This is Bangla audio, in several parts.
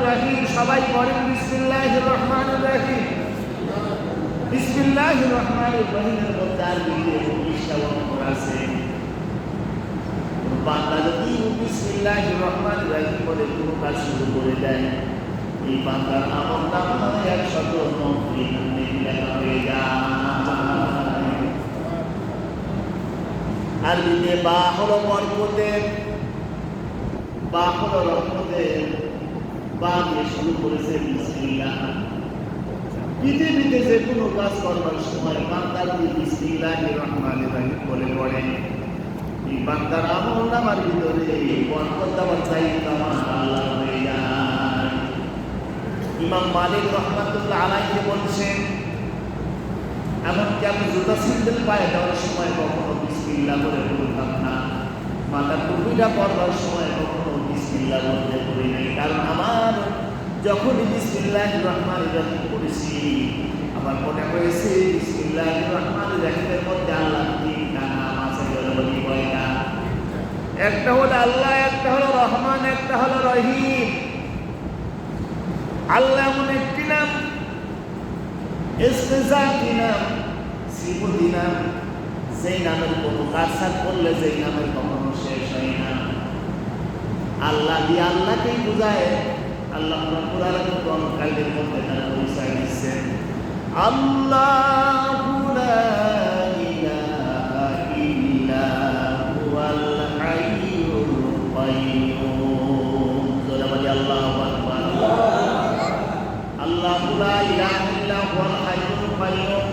রহিম। সবাই পড়েন বিসমিল্লাহির রহমানির রহিম। বিসমিল্লাহির রহমানির রহিমের মধ্যে আরবিতে 19টা অক্ষর আছে। বান্দা যদি বিসমিল্লাহির রহমানির রহিম বলে কোনো কাজ শুরু করে দেয়, এই বান্দার আমল নামায় 109 নেকি লেখা হয়ে যায়। আরবিতে বা হলো বরকতের, বা হলো রহমতের, বা দিয়ে শুরু করেছে বিসমিল্লাহ। পৃথিবীতে যে কোনো কাজ করবার সময় বান্দা যদি বিসমিল্লাহির রহমানির রহিম বলে পড়ে, এই বান্দার আমল নামার ভিতরে বরকত দেওয়ার চাইতে আমার আল্লাহ হয়ে যায়। ইমাম মালিক রহমাতুল্লাহ আলাইহি বলছেন, এমনকি আমি জুতা সিন্দেল পায়ে দেওয়ার সময় কখনো বিসমিল্লাহ বলে পড়তাম না, মাথার টুপিটা পরবার সময় কখনো বিসমিল্লাহ বলতে পড়ি নাই। কারণ আমার যখনই বিসমিল্লাহির রহমানির রহিম পড়েছি, আমার মনে হয়েছে বিসমিল্লাহির রহমানির রহিমের মধ্যে আল্লাহ তিনটা নাম আছে। বলি কয়টা? একটা হলো আল্লাহ, একটা হলো রহমান, একটা হলো রহিম। আল্লাহ এমন একটি নাম, ইসতিজাতি নাম, শ্রীমতী নাম, যেই নামের কোনো কারসাত করলে যেই নামের কখনো শেষ হয় না। আল্লাহ দিয়ে আল্লাহকেই বোঝায়। আল্লাহ কুরআনের কালদের মধ্যে তারা পরিচয় দিচ্ছেন, আল্লাহু লা ইলাহা ইল্লা হুয়াল হাইয়ুল কাইয়্যুম। জোরে বলি আল্লাহু আকবার। আল্লাহু লা ইলাহা ইল্লা হুয়াল হাইয়ুল কাইয়্যুম।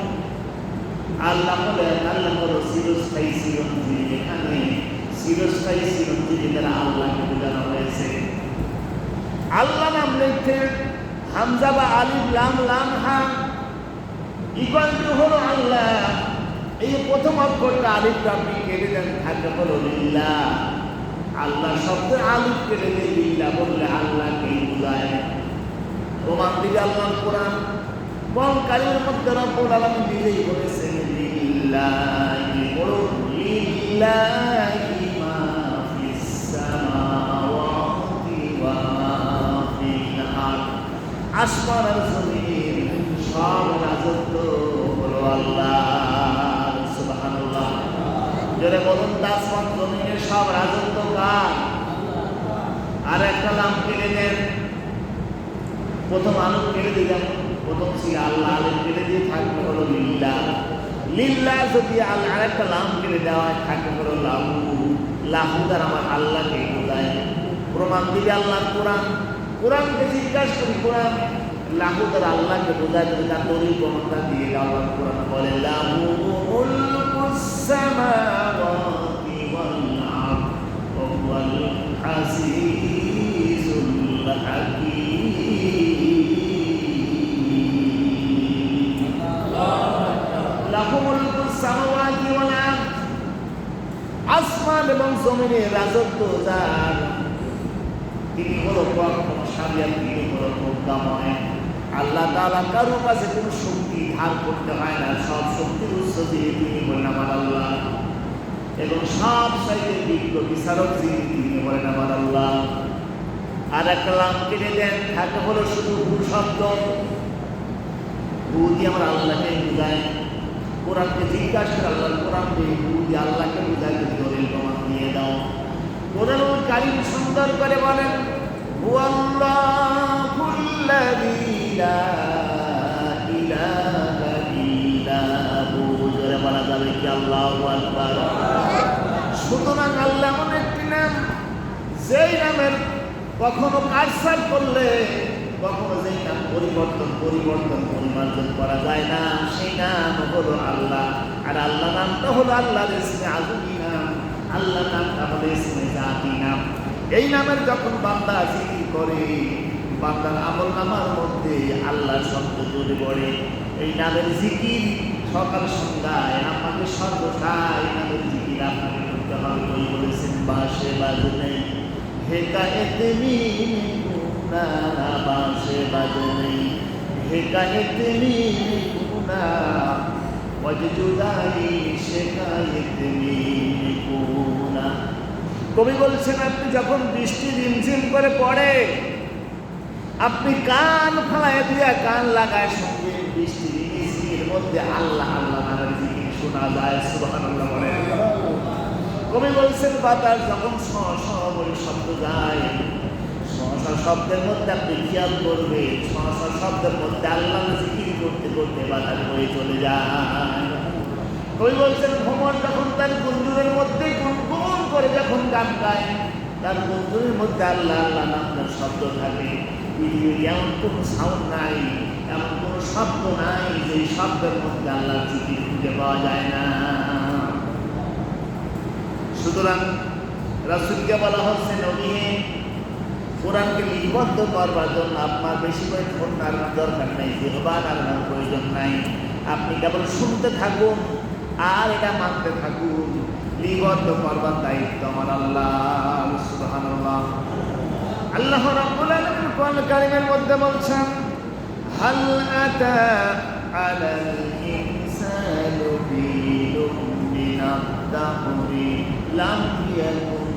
আল্লাহ হলো চিরস্থায়ী চিরঞ্জীবী। এখানে চিরস্থায়ী চিরঞ্জীবী দ্বারা আল্লাহকে বোঝানো হয়েছে। আল্লাহ নাম লিখতে হামজা বা আলিফ লাম লাম হা ইকুয়াল টু হলো আল্লাহ। এই প্রথম অক্ষরটা আলিফটা আপনি কেটে দেন, থাকে হলো লিল্লাহ। আল্লাহ শব্দের আলিফ কেটে দিয়ে লিল্লাহ বললে আল্লাহকেই বোঝায়। প্রমাণ দিকে আল্লাহ কোরআন কারিমের মধ্যে রব্বুল আলামিন নিজেই বলেছেন, লিল্লাহি বলুন, লিল্লাহি মা ফিস সামাওয়াতি ওয়া মা ফিল আরদ। আসমান আর জমিন সব রাজত্ব হলো আল্লাহর। সুবহানাল্লাহ। যারা বলুন আসমান জমিনের সব রাজত্ব কার? আর একটা নাম কেটে দেন, প্রথম আলম কেটে দিয়ে, যেমন প্রথম ছিল আল্লাহ, আলম কেটে দিয়ে থাকবে হলো লিল্লাহ। লিল্লাহ যদি আল্লাহ আর একটা নাম কেটে দেওয়া হয়, থাকবে হলো লাহু। লাহু দ্বারা আমার আল্লাহকে বোঝায়। প্রমাণ দিবে আল্লাহ কোরআন। কোরআনকে জিজ্ঞাসা করি, কোরআন লাহু দ্বারা আল্লাহকে বোঝায়, যদি তার দলিল প্রমাণটা দিয়ে আল্লাহ কোরআন বলে, লাহু মুলকুস সামাওয়াতি ওয়াল আরদ ওয়া হুয়াল আজিজুল হাকীম। আসমান এবং জমিনের রাজত্ব যার, তিনি হলো প্রজ্ঞাশালী, তিনি হলো প্রজ্ঞাময়। আল্লাহ তাআলা কারো কাছে কোনো শক্তি ধার করতে হয় না, সব শক্তির উৎস দিয়ে তিনি বলেন আমার আল্লাহ। এবং সব চাইতে বিজ্ঞ বিচারক যিনি, তিনি বলেন আমার আল্লাহ। আর একটা লাম কেটে দেন, থাকে হলো শুধু ভূ শব্দ। ভূ দিয়ে আমার আল্লাহকে বোঝায়। কোরআনকে জিজ্ঞাসা করে আল্লাহ কোরআন দিয়ে ভূ দিয়ে আল্লাহকে বোঝায়, যদি দলিল প্রমাণ দিয়ে দাও। কোরআন কারীম সুন্দর করে বলেন, হুয়াল্লাহুল্লাযী লা ইলাহা ইল্লা হু। জোরে বলা যাবে কি আল্লাহু আকবার। সুতরাং আল্লাহ এমন একটি নাম, যেই নামের কখনো কারসাত করলে, কখনো যেই নাম পরিবর্তন পরিমার্জন করা যায় না, সেই নাম হলো আল্লাহ। আর আল্লাহ নামটা হলো আল্লাহর ইসমে আযমি নাম। আল্লাহ নামটা হলো ইসমে জাতি নাম। এই নামের যখন বান্দা জিকির করে, বান্দার আমল নামার মধ্যে আল্লাহর শব্দ জোরে পড়ে। এই নামের জিকির সকাল সন্ধ্যায় আমাকে সর্বদাই নামের জিকির আপনাকে করতে হবে। বই বলেছেন, বাঁশে বাজনে হেকায়েত মিনা, বাঁশে বাজনে হেকায়েত মিনা, ওয়াজুদাই শেকায়েত মিনা। কবি বলছেন, আপনি যখন বৃষ্টি রিমঝিম করে পড়ে, আপনি কান ফালায় দিয়া কান লাগায় সঙ্গে বৃষ্টি মিষ্টির মধ্যে আল্লাহ আল্লাহ নামের জিকির শোনা যায়। সুবহানাল্লাহ বলে। কবি বলছেন বাতাস যখন বলে শব্দ যায়, সহসা শব্দের মধ্যে আপনি খেয়াল করবেন, সহসা শব্দের মধ্যে আল্লাহ জিকির করতে করতে বাতাস বয়ে চলে যায়। কবি বলছেন ভ্রমণ যখন তার গুঞ্জুরের মধ্যে গুনগুন করে যখন গান গায়, তার গুঞ্জুরের মধ্যে আল্লাহ আল্লাহ নামের শব্দ থাকে। পৃথিবীর এমন কোনো সাউন্ড নাই, এমন কোনো শব্দ নাই যে শব্দের মধ্যে আল্লাহর জিকির খুঁজে পাওয়া যায় না। সুতরাং রাসূলকে বলা হচ্ছে নবী, কোরআনকে লিপিবদ্ধ করবার জন্য আপনার বেশি করে ধর্নার দরকার নেই, জিহ্বা নাড়ানোর প্রয়োজন নাই। আপনি কেবল শুনতে থাকুন আর এটা মানতে থাকুন। লিপিবদ্ধ করবার দায়িত্ব আমার আল্লাহ। সুবহানাল্লাহ। আল্লাহ রাব্বুল আলামিন কোরআন কারীমের মধ্যে বলছেন, হাল আতা আলাল ইনসানু হিনুম মিনাদ দাহরি লাম ইয়াকুন